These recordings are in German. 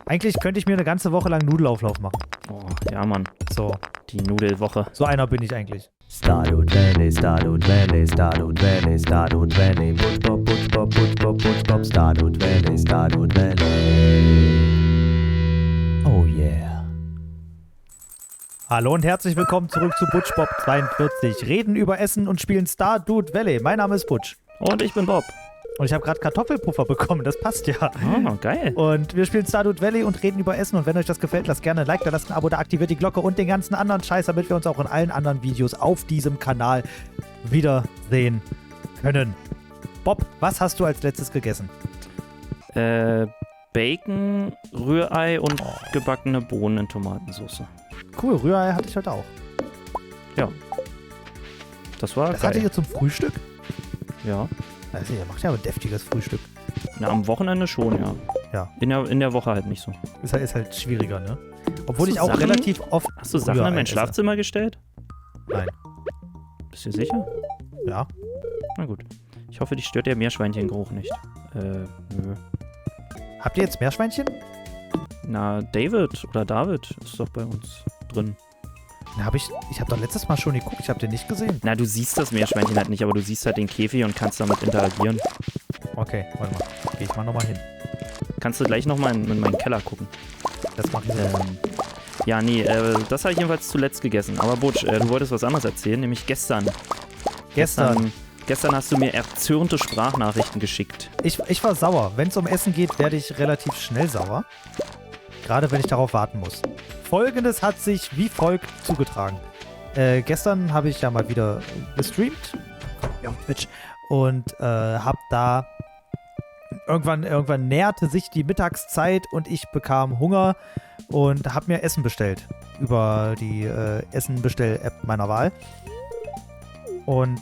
Eigentlich könnte ich mir eine ganze Woche lang Nudelauflauf machen. Oh, ja, Mann. So. Die Nudelwoche. So einer bin ich eigentlich. Stardew Valley, Stardew Valley, Stardew Valley, Stardew Valley, Butch Bob, Butch Bob, Butch Bob, Butch Bob, Stardew Valley, Stardew Valley. Oh yeah. Hallo und herzlich willkommen zurück zu Butch Bob 42. Reden über Essen und spielen Stardew Valley. Mein Name ist Butch. Und ich bin Bob. Und ich habe gerade Kartoffelpuffer bekommen, das passt ja. Oh, geil. Und wir spielen Stardew Valley und reden über Essen. Und wenn euch das gefällt, lasst gerne ein Like da, lasst ein Abo da, aktiviert die Glocke und den ganzen anderen Scheiß, damit wir uns auch in allen anderen Videos auf diesem Kanal wiedersehen können. Bob, was hast du als letztes gegessen? Bacon, Rührei und gebackene Bohnen in Tomatensauce. Cool, Rührei hatte ich heute auch. Ja. Das war Das geil. hattet ihr zum Frühstück? Ja. Also, ihr macht ja aber ein deftiges Frühstück. Na, am Wochenende schon, ja. Ja. In der Woche halt nicht so. Ist halt schwieriger, ne? Obwohl Hast ich du auch Sachen- relativ oft Hast du Sachen Rührei in mein esse. Schlafzimmer gestellt? Nein. Bist du sicher? Ja. Na gut. Ich hoffe, dich stört der Meerschweinchengeruch nicht. Nö. Habt ihr jetzt Meerschweinchen? Na, David ist doch bei uns drin. Na, ich habe doch letztes Mal schon geguckt, ich habe den nicht gesehen. Na, du siehst das Meerschweinchen halt nicht, aber du siehst halt den Käfig und kannst damit interagieren. Okay, warte mal. Geh ich mal nochmal hin. Kannst du gleich nochmal in meinen Keller gucken. Das mache ich so. Ja, nee, das habe ich jedenfalls zuletzt gegessen. Aber Butch, du wolltest was anderes erzählen, nämlich gestern. Gestern hast du mir erzürnte Sprachnachrichten geschickt. Ich war sauer. Wenn es um Essen geht, werde ich relativ schnell sauer. Gerade wenn ich darauf warten muss. Folgendes hat sich wie folgt zugetragen. Gestern habe ich ja mal wieder gestreamt. Ja, auf Twitch. Und habe da... Irgendwann näherte sich die Mittagszeit und ich bekam Hunger und habe mir Essen bestellt. Über die Essen-Bestell-App meiner Wahl. Und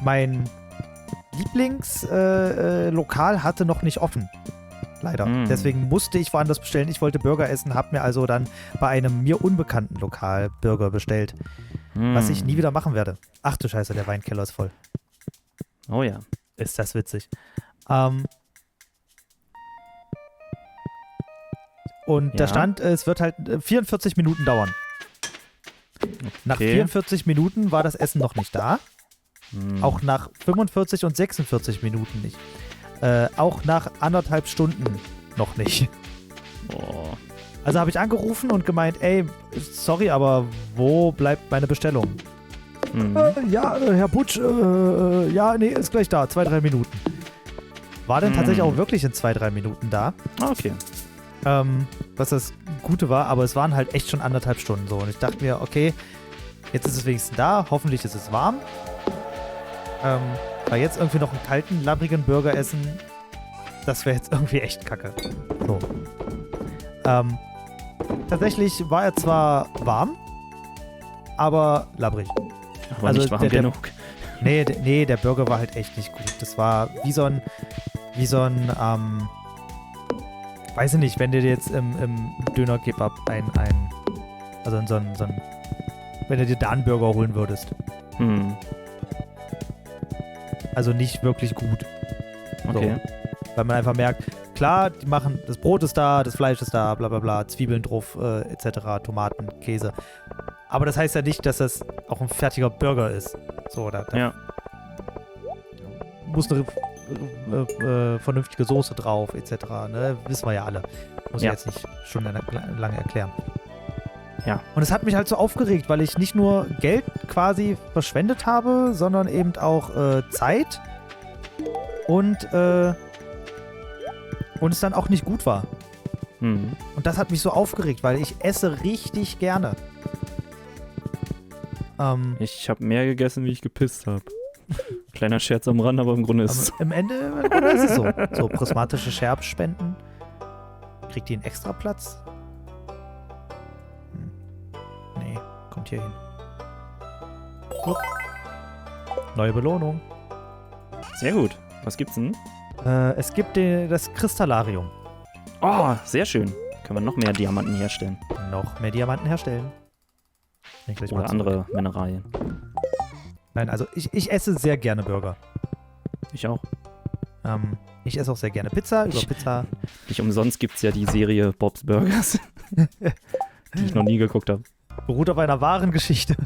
mein Lieblingslokal hatte noch nicht offen. Leider. Deswegen musste ich woanders bestellen. Ich wollte Burger essen, habe mir also dann bei einem mir unbekannten Lokal Burger bestellt. Was ich nie wieder machen werde. Ach du Scheiße, der Weinkeller ist voll. Oh ja. Ist das witzig. Und da Ja. stand, es wird halt 44 Minuten dauern. Nach 44 Minuten war das Essen noch nicht da. Auch nach 45 und 46 Minuten nicht. Auch nach 1,5 Stunden noch nicht. Oh. Also habe ich angerufen und gemeint, ey, sorry, aber wo bleibt meine Bestellung? Ja, Herr Butch, ja, nee, ist gleich da, 2-3 Minuten. War dann tatsächlich auch wirklich in 2-3 Minuten da. Ah, okay. Was das Gute war, aber es waren halt echt schon 1,5 Stunden so. Und ich dachte mir, okay, jetzt ist es wenigstens da, hoffentlich ist es warm. Weil jetzt irgendwie noch einen kalten, labbrigen Burger essen, das wäre jetzt irgendwie echt kacke. So. Tatsächlich war er zwar warm, aber labbrig. Aber Also nicht warm genug. Nee, der Burger war halt echt nicht gut. Das war wie so ein weiß ich nicht, wenn du dir jetzt im Döner-Kebab also so ein, wenn du dir da einen Burger holen würdest. Also nicht wirklich gut. Okay. So. Weil man einfach merkt, klar, die machen, das Brot ist da, das Fleisch ist da, bla bla bla, Zwiebeln drauf, etc., Tomaten, Käse. Aber das heißt ja nicht, dass das auch ein fertiger Burger ist. So, da Ja. muss eine vernünftige Soße drauf, etc., ne? Wissen wir ja alle. Muss ich Ja. jetzt nicht schon lange erklären. Ja. Und es hat mich halt so aufgeregt, weil ich nicht nur Geld quasi verschwendet habe, sondern eben auch Zeit und es dann auch nicht gut war. Und das hat mich so aufgeregt, weil ich esse richtig gerne. Ich habe mehr gegessen, wie ich gepisst habe. Kleiner Scherz am Rand, aber im Grunde ist es Aber im Ende ist es so. So prismatische Scherbspenden. Kriegt die einen extra Platz? Nee, kommt hier hin. Guck. Neue Belohnung. sehr gut. Was gibt's denn? Es gibt das Kristallarium. Oh, sehr schön. Können wir noch mehr Diamanten herstellen. Noch mehr Diamanten herstellen. Ich gleich mal Oder zurück. andere Mineralien. Nein, also ich esse sehr gerne Burger. Ich auch. Ich esse auch sehr gerne Pizza. Über Pizza. Nicht umsonst gibt es ja die Serie Bob's Burgers, die ich noch nie geguckt habe. Beruht auf einer wahren Geschichte.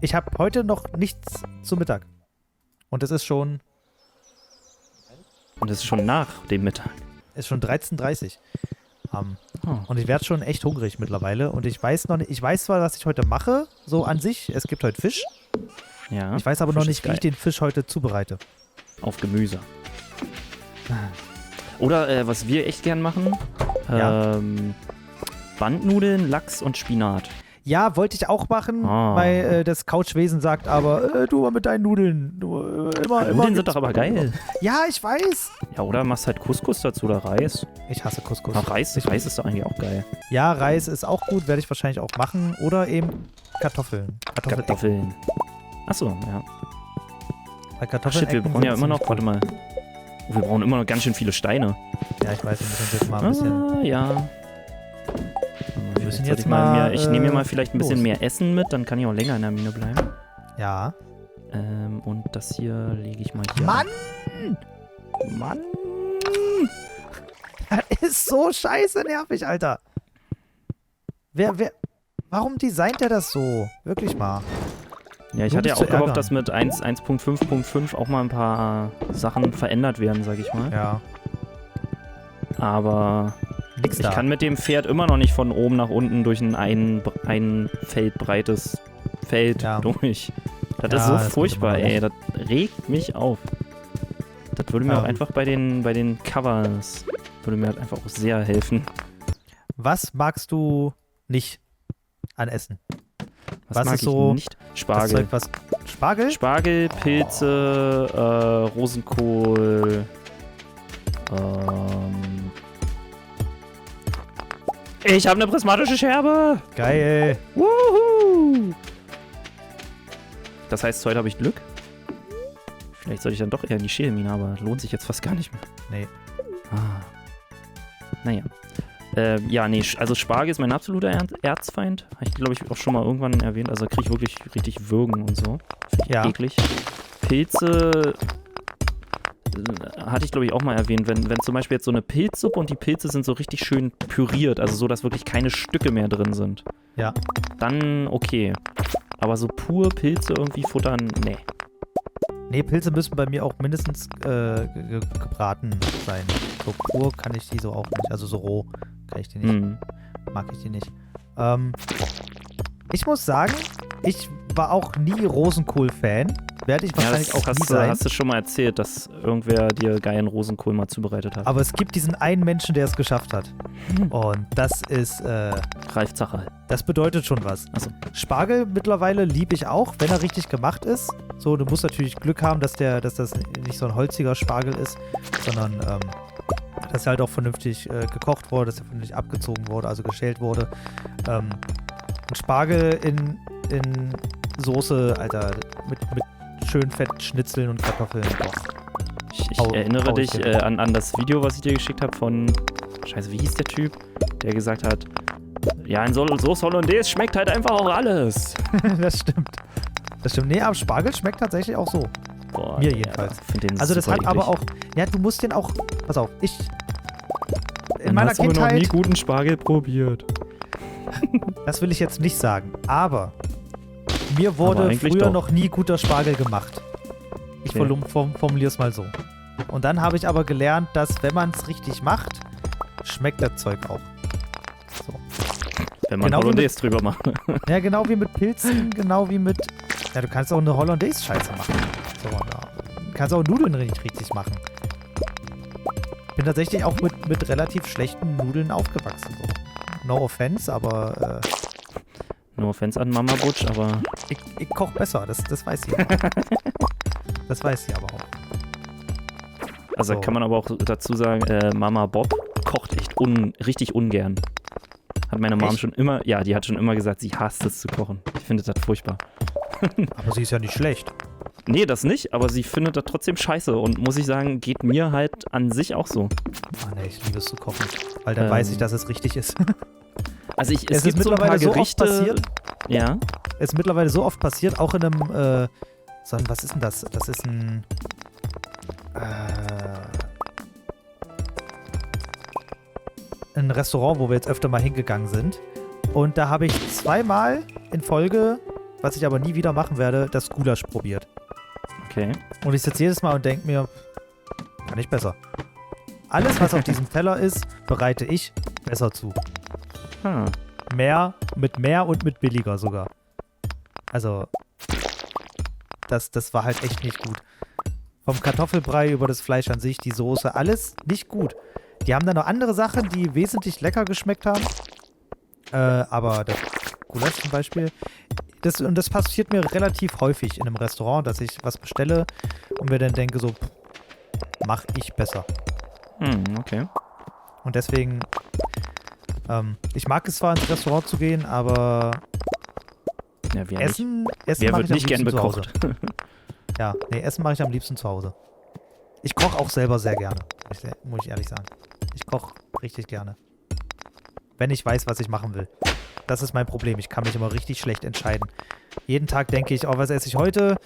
Ich habe heute noch nichts zu Mittag. Und es ist schon Und es ist schon nach dem Mittag. 13:30 Uhr. Oh. Und ich werde schon echt hungrig mittlerweile. Und ich weiß noch nicht, ich weiß zwar, was ich heute mache, so an sich. Es gibt heute Fisch. Ja, Ich weiß aber noch Fisch nicht, ist wie ich geil. den Fisch heute zubereite. Auf Gemüse. Oder was wir echt gern machen, Ja. Bandnudeln, Lachs und Spinat. Ja, wollte ich auch machen, Ah. weil das Couchwesen sagt, aber du mal mit deinen Nudeln. Du, immer. Nudeln sind doch aber geil. Ja, ich weiß. Ja, oder machst halt Couscous dazu oder Reis. Ich hasse Couscous. Ach, Reis ist doch eigentlich auch geil. Ja, Reis ist auch gut, werde ich wahrscheinlich auch machen. Oder eben Kartoffeln. Kartoffeln. Achso, ja. Bei Ach Kartoffeln shit, wir brauchen ja immer noch, warte mal. Wir brauchen immer noch ganz schön viele Steine. Ja, ich weiß, wir müssen jetzt mal ein bisschen. Ja. Wir müssen Sollte jetzt mal, ich nehme mir mal vielleicht ein bisschen los. mehr Essen mit, dann kann ich auch länger in der Mine bleiben. Ja. Und das hier lege ich mal hier. Mann! Mann! Das ist so scheiße nervig, Alter. Warum designt er das so? Wirklich mal. Ja, ich Nur hatte ja dich auch zu gehofft, ärgern. dass mit 1.5.5 auch mal ein paar Sachen verändert werden, sag ich mal. Ja. Aber Nix ich da. kann mit dem Pferd immer noch nicht von oben nach unten durch ein Feld breites Feld Ja. durch. Das Ja, ist so das wird furchtbar, immer ey. Das regt mich auf. Das würde mir Ja. auch einfach bei den Covers würde mir halt einfach auch sehr helfen. Was magst du nicht an Essen? Was mag ist ich so nicht? Das Spargel. Zeug, was. Spargel? Spargel, Pilze, Rosenkohl, ich habe eine prismatische Scherbe! Geil. Wuhu! Das heißt, heute habe ich Glück? Vielleicht sollte ich dann doch eher in die Schälmine, aber lohnt sich jetzt fast gar nicht mehr. Nee. Ah. Naja. Ja, nee, also Spargel ist mein absoluter Erzfeind. Habe ich, glaube ich, auch schon mal irgendwann erwähnt. Also kriege ich wirklich richtig Würgen und so. Finde ich Ja. eklig. Pilze hatte ich, glaube ich, auch mal erwähnt. Wenn zum Beispiel jetzt so eine Pilzsuppe und die Pilze sind so richtig schön püriert, also so, dass wirklich keine Stücke mehr drin sind. Ja. Dann okay. Aber so pur Pilze irgendwie futtern, nee. Nee, Pilze müssen bei mir auch mindestens gebraten sein. So pur kann ich die so auch nicht. Also so roh kann ich die nicht. Hm. Mag ich die nicht. Ich muss sagen, ich war auch nie Rosenkohl-Fan. Werde ich Ja, wahrscheinlich das auch nie sein. hast du schon mal erzählt, dass irgendwer dir geilen Rosenkohl mal zubereitet hat. Aber es gibt diesen einen Menschen, der es geschafft hat. Und das ist, Ralf Zacherl. das bedeutet schon was. Achso. Spargel mittlerweile liebe ich auch, wenn er richtig gemacht ist. So, du musst natürlich Glück haben, dass das nicht so ein holziger Spargel ist, sondern dass er halt auch vernünftig gekocht wurde, dass er vernünftig abgezogen wurde, also geschält wurde. Ein Spargel in Soße, Alter, mit schön fetten Schnitzeln und Kartoffeln. Boah. Ich Hau erinnere ich dich dir. an das Video, was ich dir geschickt habe von, scheiße, wie hieß der Typ, der gesagt hat, ja, ein Sauce Hollandaise schmeckt halt einfach auch alles. Das stimmt. Das stimmt. Nee, aber Spargel schmeckt tatsächlich auch so. Boah, Mir ja, jedenfalls. ich find den Also das super hat aber eklig. auch, ja, du musst den auch, pass auf, in Man meiner hat's aber noch Kindheit, nie guten Spargel probiert. das will ich jetzt nicht sagen, aber mir wurde Aber eigentlich früher doch. noch nie guter Spargel gemacht. Ich Okay. formuliere es mal so. Und dann habe ich aber gelernt, dass wenn man es richtig macht, schmeckt das Zeug auch. So. Wenn man Genau wie Hollandaise drüber macht. Ja, genau wie mit Pilzen, genau wie mit, ja, du kannst auch eine Hollandaise-Scheiße machen. So, du kannst auch Nudeln richtig machen. Ich bin tatsächlich auch mit relativ schlechten Nudeln aufgewachsen. So. No offense, aber No offense an Mama Butch, aber ich koche besser, das weiß sie aber. Das weiß sie aber auch. also So. kann man aber auch dazu sagen, Mama Bob kocht echt richtig ungern. Hat meine Mom Echt? schon immer, ja, die hat schon immer gesagt, sie hasst es zu kochen. Ich finde das furchtbar. Aber sie ist ja nicht schlecht. Nee, das nicht, aber sie findet das trotzdem scheiße und muss ich sagen, geht mir halt an sich auch so. Ah, nee, ich liebe es zu kochen. Weil dann Ähm, weiß ich, dass es richtig ist. Also Es es ist gibt so ein paar mittlerweile so oft Gerichte. passiert. Ja, Es ist mittlerweile so oft passiert, auch in einem was ist denn das? Das ist ein Restaurant, wo wir jetzt öfter mal hingegangen sind. Und da habe ich 2-mal in Folge, was ich aber nie wieder machen werde, das Gulasch probiert. Okay. Und ich sitze jedes Mal und denke mir, kann ich besser. Alles, was auf diesem Teller ist, bereite ich besser zu. Ah. Mit mehr und mit billiger sogar. Also, das war halt echt nicht gut. Vom Kartoffelbrei über das Fleisch an sich, die Soße, alles nicht gut. Die haben dann noch andere Sachen, die wesentlich lecker geschmeckt haben. Aber das Gulasch zum Beispiel, das passiert mir relativ häufig in einem Restaurant, dass ich was bestelle und mir dann denke so, mach ich besser. Okay. Und deswegen, ich mag es zwar ins Restaurant zu gehen, aber Ja, wer nicht? Essen Wer mache wird ich am nicht gern liebsten zu Hause. bekocht? Ja, nee, Essen mache ich am liebsten zu Hause. Ich koche auch selber sehr gerne, muss ich ehrlich sagen. Ich koche richtig gerne. Wenn ich weiß, was ich machen will. Das ist mein Problem. Ich kann mich immer richtig schlecht entscheiden. Jeden Tag denke ich, oh, was esse ich heute?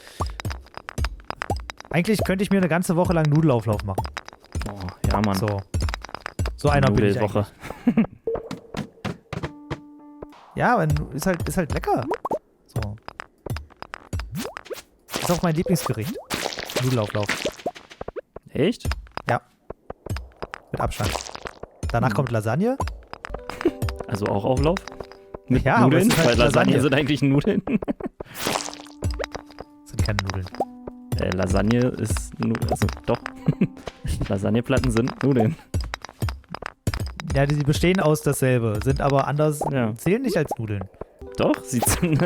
Eigentlich könnte ich mir eine ganze Woche lang Nudelauflauf machen. Oh, ja, Mann. So einer bin ich Nudelwoche. eigentlich. Ja, aber ist halt lecker. So. Ist auch mein Lieblingsgericht. Nudelauflauf. Echt? Mit Abstand. Danach kommt Lasagne. Also auch Auflauf? Mit Ja, aber Nudeln? es ist halt Weil Lasagne Lasagne. sind eigentlich Nudeln. Das sind keine Nudeln. Lasagne ist also doch. Lasagneplatten sind Nudeln. Ja, die bestehen aus dasselbe, sind aber anders, Ja. zählen nicht als Nudeln. Doch, sie sind.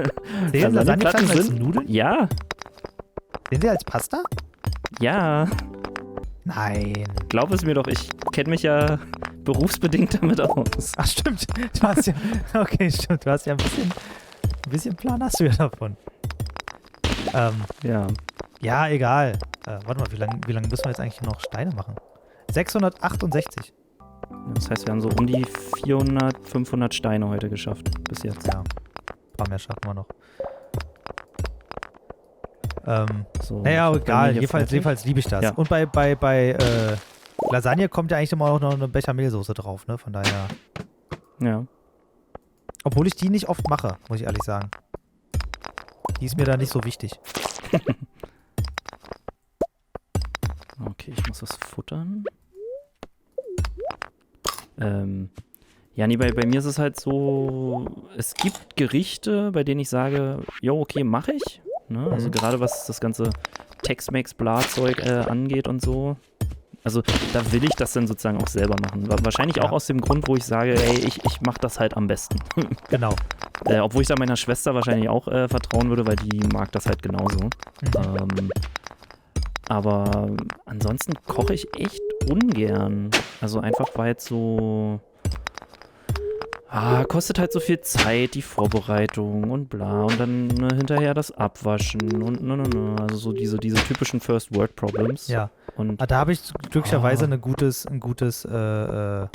Zählen Lasagneplatten als sind Nudeln? Ja, Sehen sie als Pasta? ja. Nein. Glaub es mir doch, ich kenne mich ja berufsbedingt damit aus. Ach, stimmt. Du hast ja, okay, stimmt. Du hast ja ein bisschen Plan hast du ja davon. Ja. Ja, egal. Warte mal, wie lang müssen wir jetzt eigentlich noch Steine machen? 668. Das heißt, wir haben so um die 400, 500 Steine heute geschafft bis jetzt. Ja, ein paar mehr schaffen wir noch. So, Naja, ich hab bei egal. mir hier fertig. Jedenfalls liebe ich das. Ja. Und bei Lasagne kommt ja eigentlich immer auch noch eine Bechamelsoße drauf, ne? Von daher. Ja. Obwohl ich die nicht oft mache, muss ich ehrlich sagen. Die ist mir da nicht so wichtig. Okay, ich muss was futtern. Ja, nee, bei mir ist es halt so, es gibt Gerichte, bei denen ich sage, jo, okay, mache ich. Ne? Also gerade was das ganze Tex-Mex-Bla-Zeug angeht und so. Also da will ich das dann sozusagen auch selber machen. Wahrscheinlich auch aus dem Grund, wo ich sage, ey, ich mache das halt am besten. Genau. Obwohl ich da meiner Schwester wahrscheinlich auch vertrauen würde, weil die mag das halt genauso. Aber ansonsten koche ich echt ungern. Also einfach, weil es so... kostet halt so viel Zeit, die Vorbereitung und bla. Und dann hinterher das Abwaschen und Also so diese typischen First-World-Problems. Ja. Und Da habe ich glücklicherweise ein gutes Ach,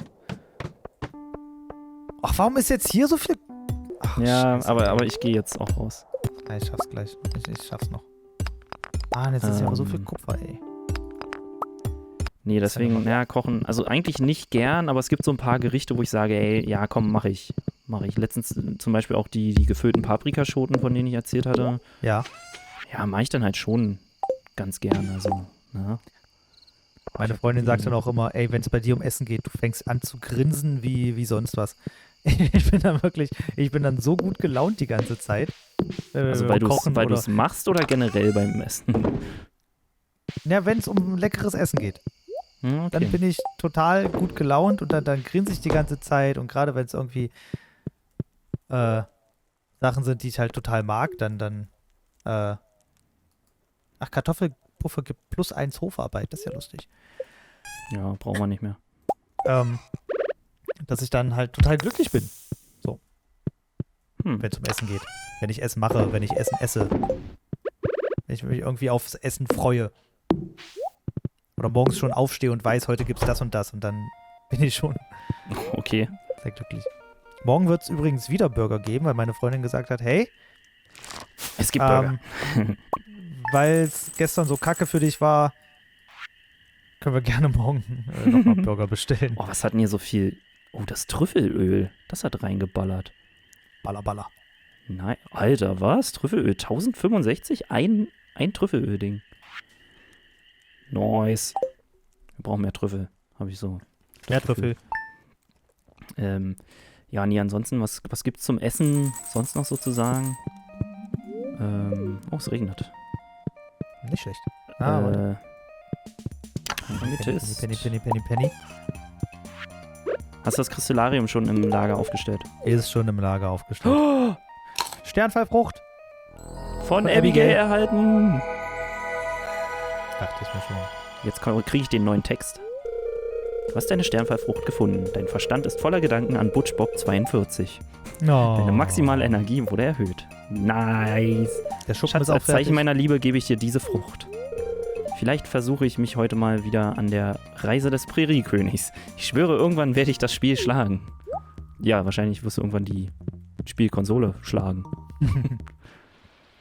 warum ist jetzt hier so viel... Ach, ja, Scheiße. aber ich gehe jetzt auch raus. Ja, ich schaff's gleich. Ich schaff's noch. Und jetzt ist ja aber so viel Kupfer, ey. Nee, deswegen, ja, kochen, also eigentlich nicht gern, aber es gibt so ein paar Gerichte, wo ich sage, ey, ja, komm, mach ich. Letztens zum Beispiel auch die gefüllten Paprikaschoten, von denen ich erzählt hatte. Ja. Ja, mache ich dann halt schon ganz gern, also, ne? Meine Freundin sagt dann auch immer, ey, wenn es bei dir um Essen geht, du fängst an zu grinsen wie sonst was. Ich bin dann so gut gelaunt die ganze Zeit. Also weil du kochen es machst oder generell beim Essen? Ja, wenn es um leckeres Essen geht. Okay. Dann bin ich total gut gelaunt und dann grinse ich die ganze Zeit. Und gerade wenn es irgendwie Sachen sind, die ich halt total mag, dann Kartoffelpuffer gibt +1 Hofarbeit, das ist ja lustig. Ja, braucht man nicht mehr. Dass ich dann halt total glücklich bin, Hm. wenn es um Essen geht. Wenn ich Essen mache, wenn ich Essen esse. Wenn ich mich irgendwie aufs Essen freue. Oder morgens schon aufstehe und weiß, heute gibt's das und dann bin ich schon Okay. sehr glücklich. Morgen wird es übrigens wieder Burger geben, weil meine Freundin gesagt hat, hey, Es gibt Burger. weil es gestern so kacke für dich war, können wir gerne morgen nochmal Burger bestellen. Oh, was hat denn hier so viel? Oh, das Trüffelöl. Das hat reingeballert. Baller, baller. Nein, Alter, was? Trüffelöl? 1065? Ein Trüffelöl-Ding. Nice. Wir brauchen mehr Trüffel. Habe ich so. Mehr Trüffel. Ja, nee, ansonsten, was gibt's zum Essen sonst noch sozusagen? Oh, es regnet. Nicht schlecht. Warte. Amethyst. Penny. Hast du das Kristallarium schon im Lager aufgestellt? Ist schon im Lager aufgestellt. Oh, Sternfallfrucht. von Abigail erhalten. Dachte ich mir schon. Jetzt kriege ich den neuen Text. Du hast deine Sternfallfrucht gefunden. Dein Verstand ist voller Gedanken an Butch Bob 42. No. Deine maximale Energie wurde erhöht. Nice. Der Schuppen Schatz, ist auch als Zeichen fertig. meiner Liebe gebe ich dir diese Frucht. Vielleicht versuche ich mich heute mal wieder an der Reise des Präriekönigs. Ich schwöre, irgendwann werde ich das Spiel schlagen. Ja, wahrscheinlich wirst du irgendwann die Spielkonsole schlagen.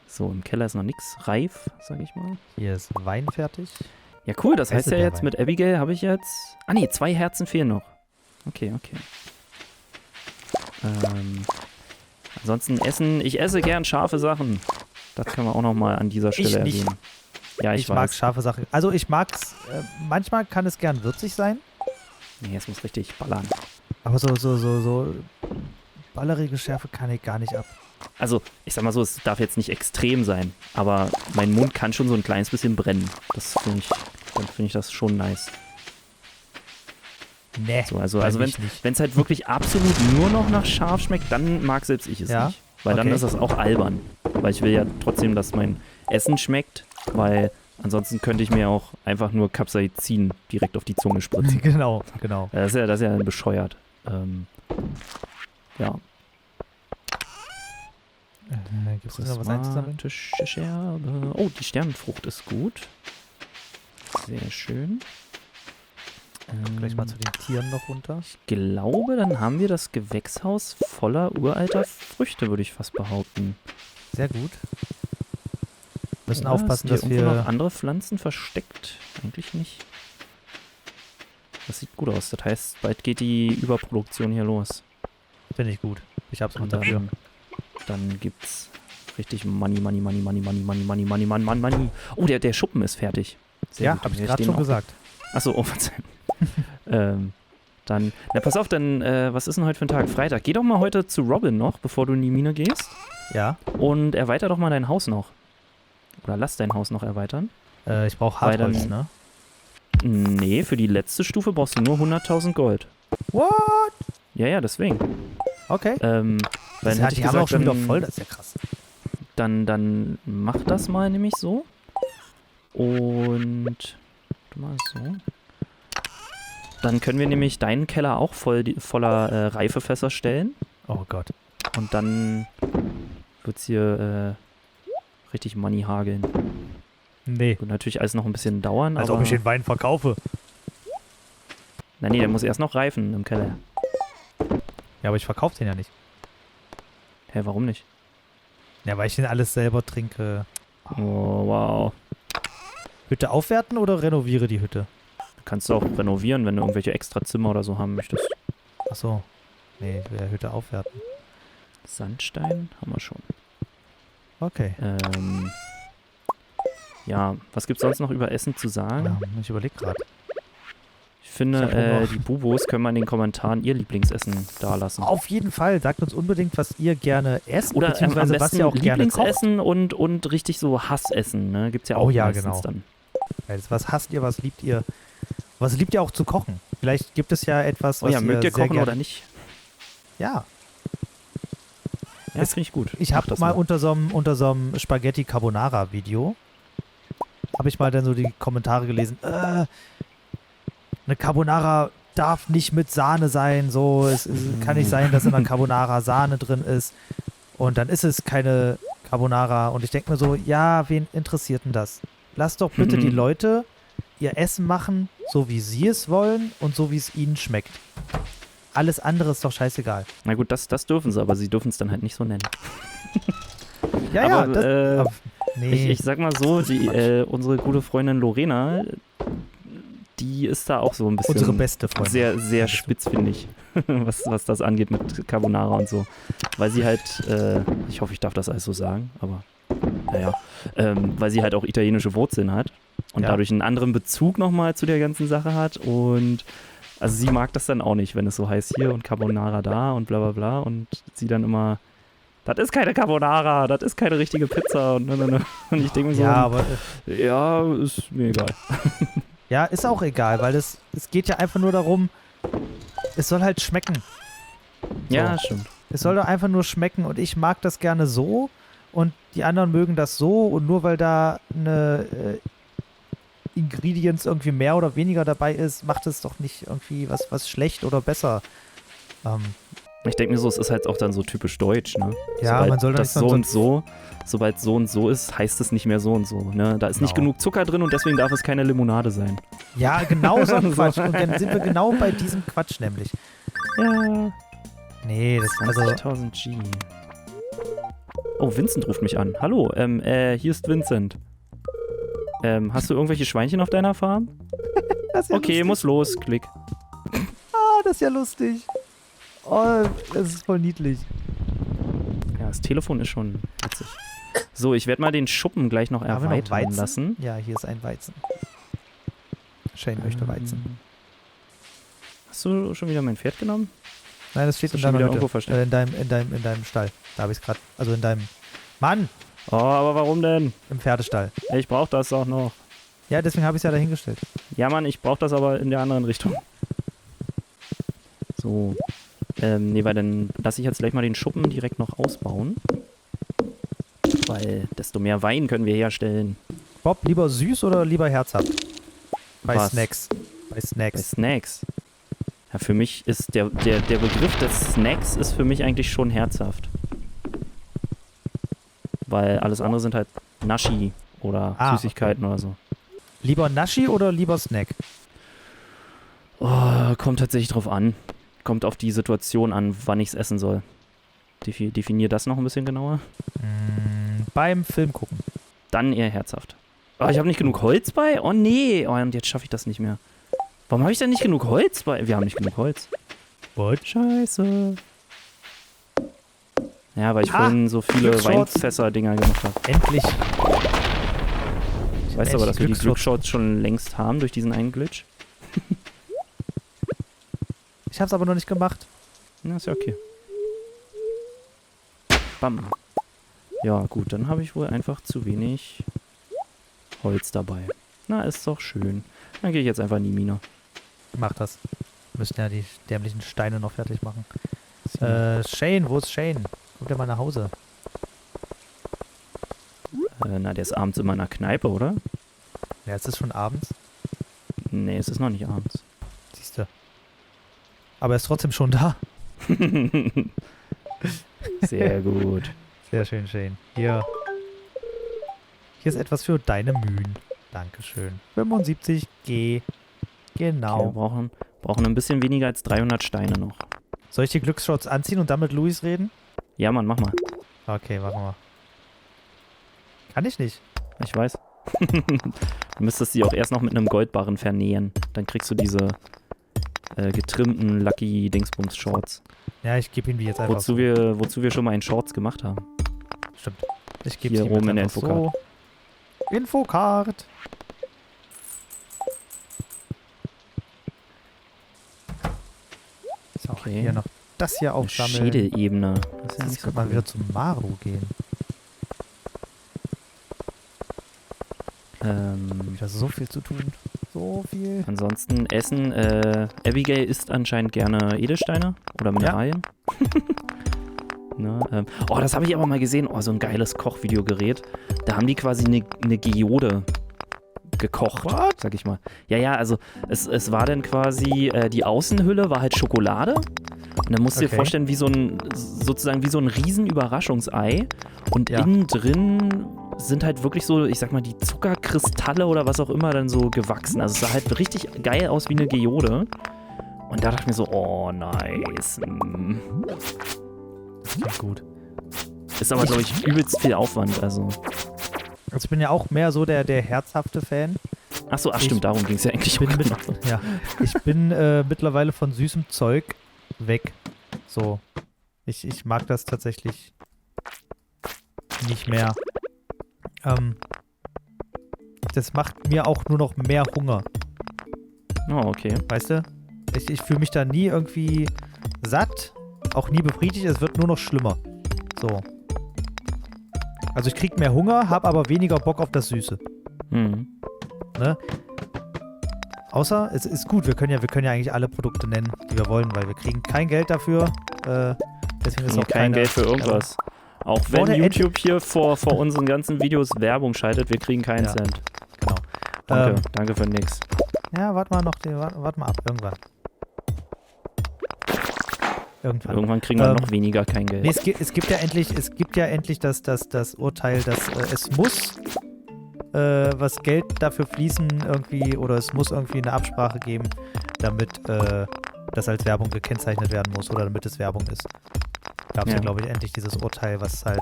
So, im Keller ist noch nichts reif, sag ich mal. Hier ist Wein fertig. Ja, cool, das heißt ja Eisenbeerwein. jetzt mit Abigail habe ich jetzt... Ah nee, 2 Herzen fehlen noch. Okay. Ansonsten essen. Ich esse gern scharfe Sachen. Das kann man auch noch mal an dieser Stelle nicht. erwähnen. Ja, ich mag weiß. scharfe Sachen. Also ich mag's, manchmal kann es gern würzig sein, Nee, es muss richtig ballern. aber so ballerige Schärfe kann ich gar nicht ab. Also, ich sag mal so, es darf jetzt nicht extrem sein, aber mein Mund kann schon so ein kleines bisschen brennen. Dann finde ich das schon nice. Nee, So, also bei wenn mich nicht. es halt wirklich absolut nur noch nach scharf schmeckt, dann mag selbst ich es Ja? nicht. Weil dann Okay. ist das auch albern. Weil ich will ja trotzdem, dass mein Essen schmeckt, weil ansonsten könnte ich mir auch einfach nur Capsaicin direkt auf die Zunge spritzen. Genau. Das ist ja bescheuert. Ja. Gibt es noch was einzusammeln? Prismatische Scherbe. Oh, die Sternenfrucht ist gut. Sehr schön. Gleich mal zu den Tieren noch runter. Ich glaube, dann haben wir das Gewächshaus voller uralter Früchte, würde ich fast behaupten. Sehr gut. Müssen Oder aufpassen, ist dass hier irgendwo noch wir... andere Pflanzen versteckt? Eigentlich nicht. Das sieht gut aus. Das heißt, bald geht die Überproduktion hier los. Finde ich gut. Ich hab's Und dafür. dann gibt's richtig Money. Oh, der Schuppen ist fertig. Sehr Ja, gut. habe ich Dann gerade werde schon den gesagt. Achso, oh, Verzeihung. Dann, na pass auf, dann, was ist denn heute für ein Tag? Freitag. Geh doch mal heute zu Robin noch, bevor du in die Mine gehst. Ja. Und erweiter doch mal dein Haus noch. Oder lass dein Haus noch erweitern. Ich brauche Weil dann- Hartholz, ne? Nee, für die letzte Stufe brauchst du nur 100.000 Gold. What? Ja, deswegen. Okay. Dann Das hätte ich die haben auch gesagt, schon wieder dann, voll, das ist ja krass. dann mach das mal nämlich so. Und warte mal so. Dann können wir nämlich deinen Keller auch voller Reifefässer stellen. Oh Gott. Und dann wird's hier richtig Money hageln. Nee. Wird natürlich alles noch ein bisschen dauern, Als aber... ob ich den Wein verkaufe. Na nee, der muss erst noch reifen im Keller. Ja, aber ich verkaufe den ja nicht. Hä, warum nicht? Ja, weil ich den alles selber trinke. Oh, wow. Hütte aufwerten oder renoviere die Hütte? Du kannst auch renovieren, wenn du irgendwelche extra Zimmer oder so haben möchtest. Achso. Nee, ich will ja Hütte aufwerten. Sandstein haben wir schon. Okay. Ja, was gibt's sonst noch über Essen zu sagen? Ich überlege gerade. Ich Ich hab finde, Hunger. die Bubos können mal in den Kommentaren ihr Lieblingsessen dalassen. Auf jeden Fall. Sagt uns unbedingt, was ihr gerne esst, Oder am beziehungsweise was besten ihr auch gerne kocht. Lieblingsessen und richtig so Hassessen, ne? Gibt's ja auch Oh ja, meistens genau. dann. Was hasst ihr, was liebt ihr? Was liebt ihr auch zu kochen? Vielleicht gibt es ja etwas, Oh was ja, ihr mögt ihr sehr kochen gerne... oder nicht? Ja. Ja, das finde ich gut. Ich Mach habe das mal unter so einem Spaghetti Carbonara Video habe ich mal dann so die Kommentare gelesen. Eine Carbonara darf nicht mit Sahne sein. So, es kann nicht sein, dass in einer Carbonara Sahne drin ist. Und dann ist es keine Carbonara. Und ich denke mir so, ja, wen interessiert denn das? Lasst doch bitte die Leute ihr Essen machen, so wie sie es wollen und so wie es ihnen schmeckt. Alles andere ist doch scheißegal. Na gut, das dürfen sie, aber sie dürfen es dann halt nicht so nennen. Ja, Aber, Nee. Ich sag mal so, unsere gute Freundin Lorena, die ist da auch so ein bisschen Unsere beste Freundin. sehr, sehr spitz, finde ich, was das angeht mit Carbonara und so. Weil sie halt, ich hoffe, ich darf das alles so sagen, aber naja, weil sie halt auch italienische Wurzeln hat und Ja. dadurch einen anderen Bezug nochmal zu der ganzen Sache hat und also sie mag das dann auch nicht, wenn es so heißt hier und Carbonara da und bla bla bla und sie dann immer, das ist keine Carbonara, das ist keine richtige Pizza und ich denke mir so, Ja, aber ja, ist mir egal. ja, ist auch egal, weil es geht ja einfach nur darum, es soll halt schmecken. Ja, stimmt. Es soll doch einfach nur schmecken und ich mag das gerne so und die anderen mögen das so und nur weil da eine Ingredients irgendwie mehr oder weniger dabei ist, macht es doch nicht irgendwie was schlecht oder besser. Ich denke mir so, es ist halt auch dann so typisch deutsch, ne? Ja, Sobald man soll doch das nicht so so- und so, sobald so und so ist, heißt es nicht mehr so und so, ne? Da ist nicht Genau. genug Zucker drin und deswegen darf es keine Limonade sein. Ja, genau so ein Quatsch. Und dann sind wir genau bei diesem Quatsch nämlich. Ja, Nee, das also 20.000 G. Oh, Vincent ruft mich an. Hallo, hier ist Vincent. Hast du irgendwelche Schweinchen auf deiner Farm? das ist ja Okay, lustig. muss los, klick. Das ist ja lustig. Oh, das ist voll niedlich. Ja, das Telefon ist schon witzig. So, ich werde mal den Schuppen gleich noch Haben wir noch erweitern Weizen? lassen. Ja, hier ist ein Weizen. Shane möchte Weizen. Hast du schon wieder mein Pferd genommen? Nein, das steht Ist in das schon deiner wieder Hütte. irgendwo In deinem Stall. Da habe ich es gerade. Also in deinem. Mann! Oh, aber warum denn? Im Pferdestall. Ich brauche das auch noch. Ja, deswegen habe ich es ja dahingestellt. Ja, Mann, ich brauche das aber in der anderen Richtung. So. Nee, weil dann lasse ich jetzt gleich mal den Schuppen direkt noch ausbauen. Weil desto mehr Wein können wir herstellen. Bob, lieber süß oder lieber herzhaft? Bei Was? Snacks. Bei Bei Snacks. Snacks. Ja, für mich ist der Begriff des Snacks ist für mich eigentlich schon herzhaft. Weil alles andere sind halt Naschi oder Süßigkeiten oder so. Lieber Naschi oder lieber Snack? Oh, kommt tatsächlich drauf an. Kommt auf die Situation an, wann ich es essen soll. Definier das noch ein bisschen genauer. Beim Film gucken. Dann eher herzhaft. Oh, ich habe nicht genug Holz bei? Oh nee. Oh, und jetzt schaffe ich das nicht mehr. Warum habe ich denn nicht genug Holz bei? Wir haben nicht genug Holz. What? Scheiße. Ja, weil ich Ah, vorhin so viele Glücksshorts. Weinfässer-Dinger gemacht habe. Endlich. Weißt du aber, dass wir die Glücksshorts. Glücksshorts schon längst haben durch diesen einen Glitch? Ich hab's aber noch nicht gemacht. Na, ist ja okay. Bam. Ja, gut, dann habe ich wohl einfach zu wenig Holz dabei. Na, ist doch schön. Dann gehe ich jetzt einfach in die Mine. Mach das. Wir müssen ja die dämlichen Steine noch fertig machen. Shane, wo ist Shane? Kommt der mal nach Hause? Na, der ist abends immer in der Kneipe, oder? Ja, es ist schon abends. Nee, es ist noch nicht abends. Siehste. Aber er ist trotzdem schon da. Sehr gut. Sehr schön, Shane. Hier. Hier ist etwas für deine Mühen. Dankeschön. 75 G. Okay, Genau. wir brauchen ein bisschen weniger als 300 Steine noch. Soll ich die Glücksshots anziehen und dann mit Luis reden? Ja, Mann, mach mal. Okay, machen wir. Kann ich nicht. Ich weiß. Du müsstest sie auch erst noch mit einem Goldbarren vernähen. Dann kriegst du diese getrimmten Lucky Dingsbums Shorts. Ja, ich gebe ihm die jetzt einfach Wozu wir schon mal einen Shorts gemacht haben. Stimmt. Ich gebe Hier ihm oben jetzt in der einfach Infocard. so. Infocard. So, Okay. hier noch das hier Eine aufsammeln. Schädelebene. Das ist ja Jetzt nicht so könnte man cool. wieder zum Maru gehen. Wieder so viel zu tun. So viel. Ansonsten Essen. Abigail isst anscheinend gerne Edelsteine oder Mineralien. Ne, oh, das habe ich aber mal gesehen. Oh, so ein geiles Kochvideogerät. Da haben die quasi eine Geode gekocht, What? sag ich mal. Ja, also es war dann quasi, die Außenhülle war halt Schokolade. Und dann musst du dir Okay. vorstellen, sozusagen wie so ein riesen Überraschungsei. Und Ja. innen drin sind halt wirklich so, ich sag mal, die Zuckerkristalle oder was auch immer dann so gewachsen. Also es sah halt richtig geil aus wie eine Geode. Und da dachte ich mir so, oh, nice. Das klingt gut. Ist aber, glaube ich, übelst viel Aufwand. Also, Also ich bin ja auch mehr so der herzhafte Fan. Achso, stimmt, darum ging es ja eigentlich. Ich bin mittlerweile von süßem Zeug weg. So. Ich mag das tatsächlich nicht mehr. Das macht mir auch nur noch mehr Hunger. Oh, okay. Weißt du? Ich fühle mich da nie irgendwie satt, auch nie befriedigt, es wird nur noch schlimmer. So. Also ich krieg mehr Hunger, habe aber weniger Bock auf das Süße. Mhm. Ne? Außer, es ist gut, wir können ja eigentlich alle Produkte nennen, die wir wollen, weil wir kriegen kein Geld dafür. Deswegen ist auch kein Geld für irgendwas. Auch wenn YouTube hier vor unseren ganzen Videos Werbung schaltet, wir kriegen keinen Cent. Genau. Danke für nix. Ja, warte mal ab, irgendwann. Irgendwann kriegen wir noch weniger kein Geld. Nee, es gibt ja endlich das Urteil, dass es muss was Geld dafür fließen irgendwie oder es muss irgendwie eine Absprache geben, damit das als Werbung gekennzeichnet werden muss oder damit es Werbung ist. Gab es ja, glaube ich, endlich dieses Urteil, was halt.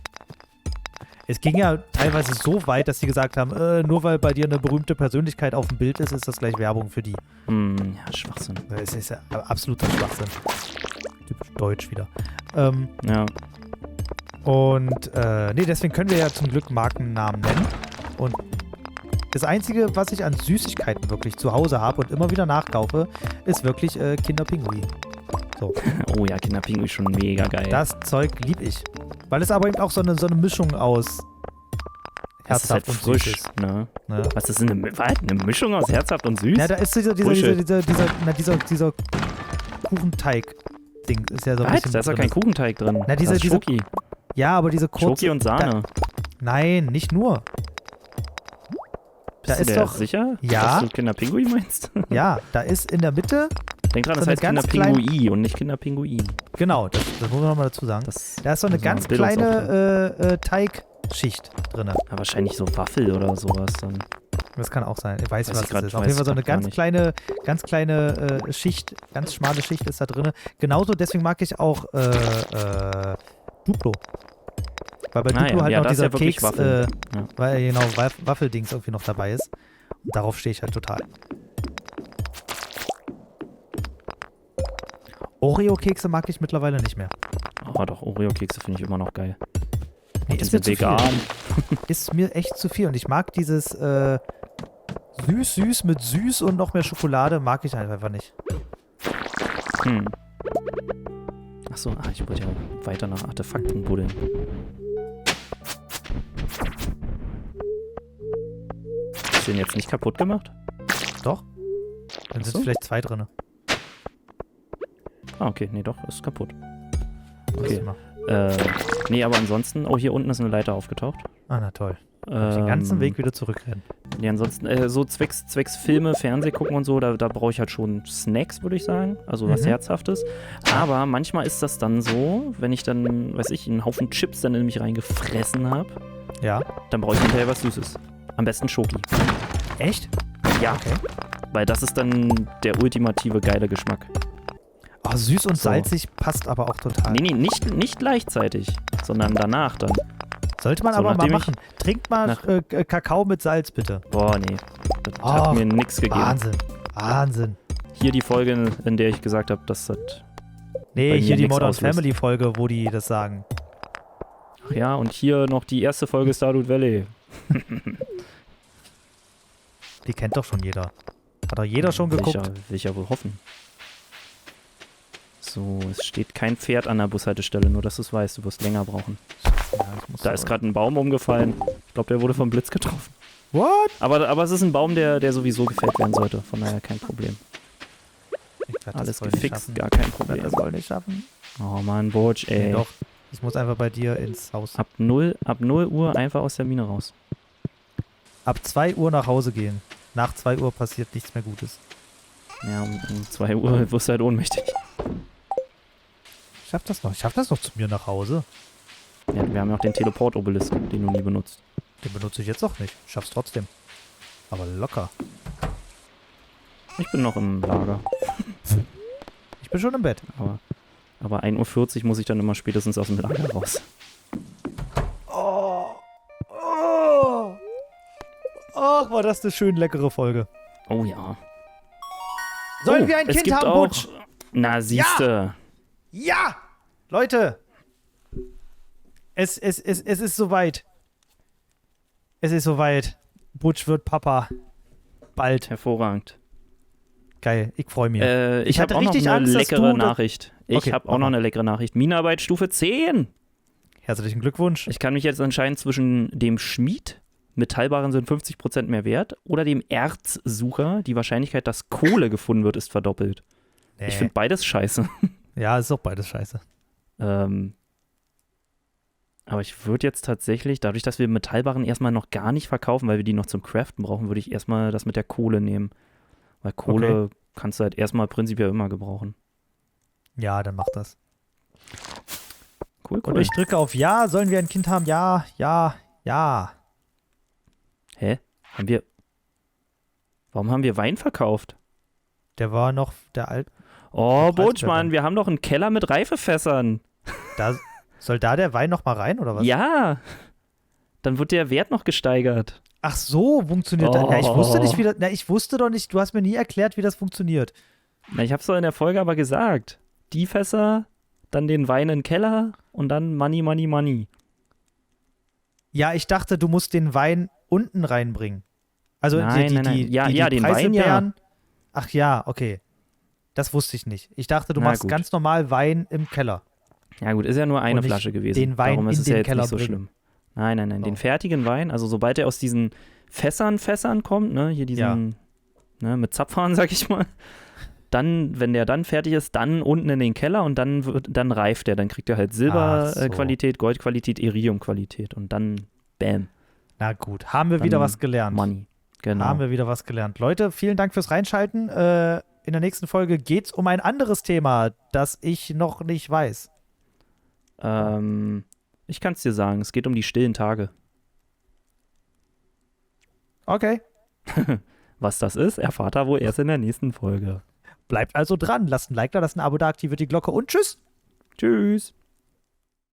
Es ging ja teilweise so weit, dass sie gesagt haben, nur weil bei dir eine berühmte Persönlichkeit auf dem Bild ist, ist das gleich Werbung für die. Ja, Schwachsinn. Es ist ja absoluter Schwachsinn. Typisch deutsch wieder. Ja. Und deswegen können wir ja zum Glück Markennamen nennen. Und das Einzige, was ich an Süßigkeiten wirklich zu Hause habe und immer wieder nachkaufe, ist wirklich Kinderpinguin. So. Oh ja, Kinderpinguin ist schon mega geil. Das Zeug lieb ich. Weil es aber eben auch so eine Mischung aus herzhaft und frisch, süß ist. Ne? Was ist eine Mischung aus herzhaft und süß? Ja, da ist dieser Kuchenteig-Ding. Ist ja so ein bisschen da ist doch kein Kuchenteig drin. Na, das ist Schoki. Ja, aber diese kurze... Schoki und Sahne. Nein, nicht nur. Bist du dir sicher, ja, dass du Kinderpinguin meinst? Ja, da ist in der Mitte... Denk dran, das heißt Kinderpinguin und nicht Kinderpinguin. Genau, das muss man nochmal dazu sagen. Da ist so eine ganz kleine Teigschicht drin. Ja, wahrscheinlich so Waffel oder sowas dann. Das kann auch sein. Ich weiß nicht, was das ist. Auf jeden Fall so eine ganz kleine Schicht, ganz schmale Schicht ist da drin. Genauso, deswegen mag ich auch Duplo. Weil bei Duplo halt noch dieser Keks, weil genau Waffeldings irgendwie noch dabei ist. Und darauf stehe ich halt total. Oreo-Kekse mag ich mittlerweile nicht mehr. Oh doch, Oreo-Kekse finde ich immer noch geil. Nee, ist mir zu viel. Ist mir echt zu viel. Und ich mag dieses süß mit süß und noch mehr Schokolade mag ich einfach nicht. Achso, ich wollte ja weiter nach Artefakten buddeln. Hast du den jetzt nicht kaputt gemacht? Doch. Dann sind vielleicht 2 drin. Ah, okay. Nee, doch, ist kaputt. Okay. Nee, aber ansonsten... Oh, hier unten ist eine Leiter aufgetaucht. Ah, na toll. Den ganzen Weg wieder zurückrennen. Nee, ansonsten, so zwecks Filme, Fernseh gucken und so, da brauche ich halt schon Snacks, würde ich sagen. Also was Herzhaftes. Aber manchmal ist das dann so, wenn ich dann, weiß ich, einen Haufen Chips dann in mich reingefressen habe, dann brauche ich hinterher was Süßes. Am besten Schoki. Echt? Ja. Okay. Weil das ist dann der ultimative geile Geschmack. Oh, süß und salzig passt aber auch total. Nee, nicht gleichzeitig, sondern danach dann. Sollte man aber mal machen. Trinkt mal Kakao mit Salz, bitte. Boah, nee. Das hat mir nichts gegeben. Wahnsinn. Hier die Folge, in der ich gesagt habe, dass das... Nee, hier die Modern Family Folge, wo die das sagen. Ach ja, und hier noch die erste Folge Stardew Valley. Die kennt doch schon jeder. Hat doch jeder schon geguckt. Will ich ja wohl hoffen. So, es steht kein Pferd an der Bushaltestelle, nur dass du es weißt, du wirst länger brauchen. Ja, da ist gerade ein Baum umgefallen. Ich glaube, der wurde vom Blitz getroffen. What? Aber es ist ein Baum, der sowieso gefällt werden sollte. Von daher kein Problem. Alles gefixt, gar kein Problem. Das soll nicht schaffen. Oh Mann, Butch, ey. Nee, doch. Ich muss einfach bei dir ins Haus. Ab 0 Uhr einfach aus der Mine raus. Ab 2 Uhr nach Hause gehen. Nach 2 Uhr passiert nichts mehr Gutes. Ja, um 2 Uhr wirst du halt ohnmächtig. Ich schaff das noch zu mir nach Hause. Ja, wir haben ja auch den Teleport-Obelisk, den du nie benutzt. Den benutze ich jetzt auch nicht. Ich schaff's trotzdem. Aber locker. Ich bin noch im Lager. Ich bin schon im Bett. Aber 1:40 Uhr muss ich dann immer spätestens aus dem Lager raus. war das eine schön leckere Folge. Oh ja. Sollen wir ein es Kind gibt haben, auch, Butch? Na, siehste. Ja! Leute! Es ist soweit. Es ist soweit. Butch wird Papa. Bald. Hervorragend. Geil, ich freue mich. Ich habe hatte auch noch richtig eine Angst, dass leckere du das- Nachricht. Ich Okay, habe auch mach noch mal. eine leckere Nachricht. Minenarbeit Stufe 10. Herzlichen Glückwunsch. Ich kann mich jetzt entscheiden zwischen dem Schmied, Metallbarren sind 50% mehr wert, oder dem Erzsucher. Die Wahrscheinlichkeit, dass Kohle gefunden wird, ist verdoppelt. Nee. Ich finde beides scheiße. Ja, ist doch beides scheiße. Aber ich würde jetzt tatsächlich, dadurch, dass wir Metallbarren erstmal noch gar nicht verkaufen, weil wir die noch zum Craften brauchen, würde ich erstmal das mit der Kohle nehmen. Weil Kohle kannst du halt erstmal prinzipiell immer gebrauchen. Ja, dann mach das. Cool. Und ich drücke auf Ja. Sollen wir ein Kind haben? Ja, ja, ja. Hä? Warum haben wir Wein verkauft? Der war noch der alte. Oh, Der Butchmann, wir haben doch einen Keller mit Reifefässern. Soll da der Wein noch mal rein, oder was? Ja. Dann wird der Wert noch gesteigert. Ach so, funktioniert das. Ja, ich Oh. wusste nicht, wie das. Na, ich wusste doch nicht, du hast mir nie erklärt, wie das funktioniert. Na, ich hab's doch in der Folge aber gesagt. Die Fässer, dann den Wein in den Keller und dann Money, Money, Money. Ja, ich dachte, du musst den Wein unten reinbringen. Also Nein, nein. Ja, die den Wein, ja. Preiselbeeren. Ach ja, okay. Das wusste ich nicht. Ich dachte, du Na machst gut. ganz normal Wein im Keller. Ja gut, ist ja nur eine Und nicht Flasche gewesen. den Wein Darum ist in es ja den jetzt Keller nicht so bringen. schlimm. Nein, Oh. den fertigen Wein, also sobald er aus diesen Fässern kommt, ne, hier diesen, ne, mit Zapfhahn, sag ich mal, dann, wenn der dann fertig ist, dann unten in den Keller und dann reift er, dann kriegt er halt Ach so. Silberqualität, Goldqualität, Iridiumqualität und dann bam, Na gut, haben wir Dann wieder was gelernt. Money. Genau. Haben wir wieder was gelernt. Leute, vielen Dank fürs Reinschalten. In der nächsten Folge geht es um ein anderes Thema, das ich noch nicht weiß. Ich kann es dir sagen, es geht um die stillen Tage. Okay. Was das ist, erfahrt ihr wohl erst in der nächsten Folge. Bleibt also dran. Lasst ein Like da, lasst ein Abo da, aktiviert die Glocke und tschüss. Tschüss.